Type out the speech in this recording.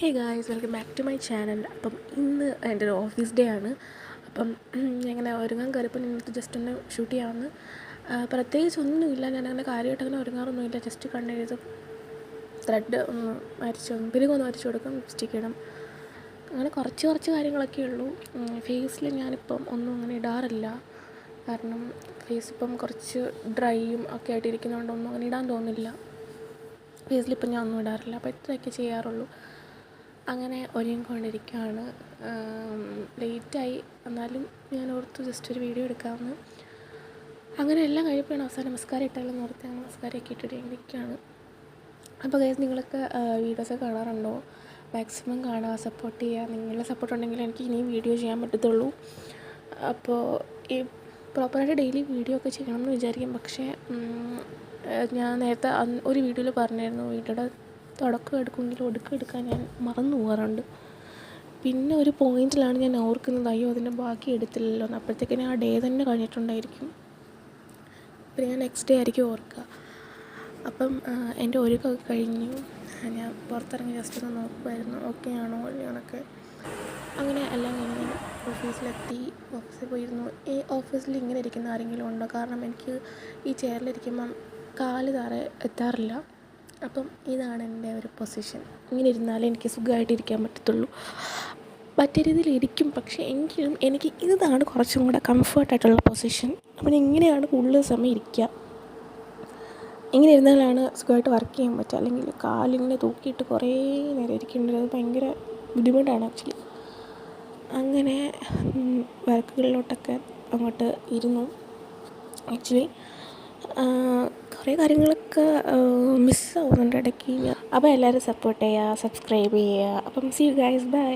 Hey guys, welcome back to my channel. അപ്പം ഇന്ന് എൻ്റെ ഒരു ഓഫീസ് ഡേ ആണ്. അപ്പം ഇങ്ങനെ ഒരുങ്ങാൻ കയറിയപ്പോൾ നിങ്ങൾക്ക് ജസ്റ്റ് ഒന്ന് ഷൂട്ട് ചെയ്യാമെന്ന്. പ്രത്യേകിച്ചൊന്നുമില്ല, ഞാനങ്ങനെ കാര്യമായിട്ട് അങ്ങനെ ഒരുങ്ങാറൊന്നുമില്ല. ജസ്റ്റ് കണ്ണെഴുതും, ത്രെഡ് ഒന്ന് പിരികൊന്ന് വരച്ചു കൊടുക്കും, ലിപ്സ്റ്റിക്ക് ഇടും, അങ്ങനെ കുറച്ച് കാര്യങ്ങളൊക്കെ ഉള്ളൂ. ഫേസിൽ ഞാനിപ്പം ഒന്നും അങ്ങനെ ഇടാറില്ല, കാരണം ഫേസ് ഇപ്പം കുറച്ച് ഡ്രൈയും ഒക്കെ ആയിട്ടിരിക്കുന്നതുകൊണ്ട് ഒന്നും അങ്ങനെ ഇടാൻ തോന്നില്ല. ഫേസിലിപ്പം ഞാൻ ഒന്നും ഇടാറില്ല, അപ്പോൾ ഇത്രയൊക്കെ ചെയ്യാറുള്ളൂ. അങ്ങനെ ഒരുങ്ങിക്കൊണ്ടിരിക്കുകയാണ്. ലേറ്റായി, എന്നാലും ഞാൻ ഓർത്തു ജസ്റ്റ് ഒരു വീഡിയോ എടുക്കാമെന്ന്. അങ്ങനെ എല്ലാം കഴിയുമ്പോഴാണ് അവസാനം നമസ്കാരം ഇട്ടാലും ഓർത്ത് ഞാൻ നമസ്കാരമൊക്കെ ഇട്ടിട്ട് ഇരിക്കുകയാണ്. അപ്പോൾ ഗൈസ്, നിങ്ങളൊക്കെ വീഡിയോസൊക്കെ കാണാറുണ്ടോ? മാക്സിമം കാണുക, സപ്പോർട്ട് ചെയ്യുക. നിങ്ങളുടെ സപ്പോർട്ട് ഉണ്ടെങ്കിൽ എനിക്ക് ഇനിയും വീഡിയോ ചെയ്യാൻ പറ്റത്തുള്ളൂ. അപ്പോൾ ഈ പ്രോപ്പറായിട്ട് ഡെയിലി വീഡിയോ ഒക്കെ ചെയ്യണമെന്ന് വിചാരിക്കും. പക്ഷേ ഞാൻ നേരത്തെ ഒരു വീഡിയോയിൽ പറഞ്ഞായിരുന്നു, വീഡിയോയുടെ തുടക്കം എടുക്കുമെങ്കിലും ഒടുക്കം എടുക്കാൻ ഞാൻ മറന്നു പോകാറുണ്ട്. പിന്നെ ഒരു പോയിന്റിലാണ് ഞാൻ ഓർക്കുന്നത്, അയ്യോ അതിൻ്റെ ബാക്കി എടുത്തില്ലല്ലോ എന്ന്. അപ്പോഴത്തേക്കിനും ആ ഡേ തന്നെ കഴിഞ്ഞിട്ടുണ്ടായിരിക്കും. പിന്നെ ഞാൻ നെക്സ്റ്റ് ഡേ ആയിരിക്കും ഓർക്കുക. അപ്പം എൻ്റെ ഒരുക്കമൊക്കെ കഴിഞ്ഞു. ഞാൻ പുറത്തിറങ്ങി ജസ്റ്റ് ഒന്ന് നോക്കുമായിരുന്നു, ഓക്കെ ആണോ എന്നൊക്കെ. അങ്ങനെ എല്ലാം കഴിഞ്ഞ് ഓഫീസിലെത്തി. ഓഫീസിൽ പോയിരുന്നു. ഈ ഓഫീസിൽ ഇങ്ങനെ ഇരിക്കുന്ന ആരെങ്കിലും ഉണ്ടോ? കാരണം എനിക്ക് ഈ ചെയറിലിരിക്കുമ്പം കാല് താഴെ എത്താറില്ല. അപ്പം ഇതാണ് എൻ്റെ ഒരു പൊസിഷൻ. ഇങ്ങനെ ഇരുന്നാലേ എനിക്ക് സുഖമായിട്ടിരിക്കാൻ പറ്റത്തുള്ളൂ. മറ്റേ രീതിയിൽ ഇരിക്കും, പക്ഷേ എങ്കിലും എനിക്ക് ഇതാണ് കുറച്ചും കൂടെ കംഫർട്ടായിട്ടുള്ള പൊസിഷൻ. അപ്പം ഇങ്ങനെയാണ് കൂടുതൽ സമയം ഇരിക്കുക. ഇങ്ങനെ ഇരുന്നാലാണ് സുഖമായിട്ട് വർക്ക് ചെയ്യാൻ പറ്റുക. അല്ലെങ്കിൽ കാലിങ്ങനെ തൂക്കിയിട്ട് കുറേ നേരം ഇരിക്കേണ്ടത്, അത് ഭയങ്കര ബുദ്ധിമുട്ടാണ് ആക്ച്വലി. അങ്ങനെ വർക്കുകളിലോട്ടൊക്കെ അങ്ങോട്ട് ഇരുന്നു. ആക്ച്വലി കുറേ കാര്യങ്ങളൊക്കെ മിസ്സാവുന്നുണ്ട് ഇടയ്ക്ക്. അപ്പോൾ എല്ലാവരും സപ്പോർട്ട് ചെയ്യുക, സബ്സ്ക്രൈബ് ചെയ്യുക. അപ്പം സീ യു ഗൈസ്, ബൈ.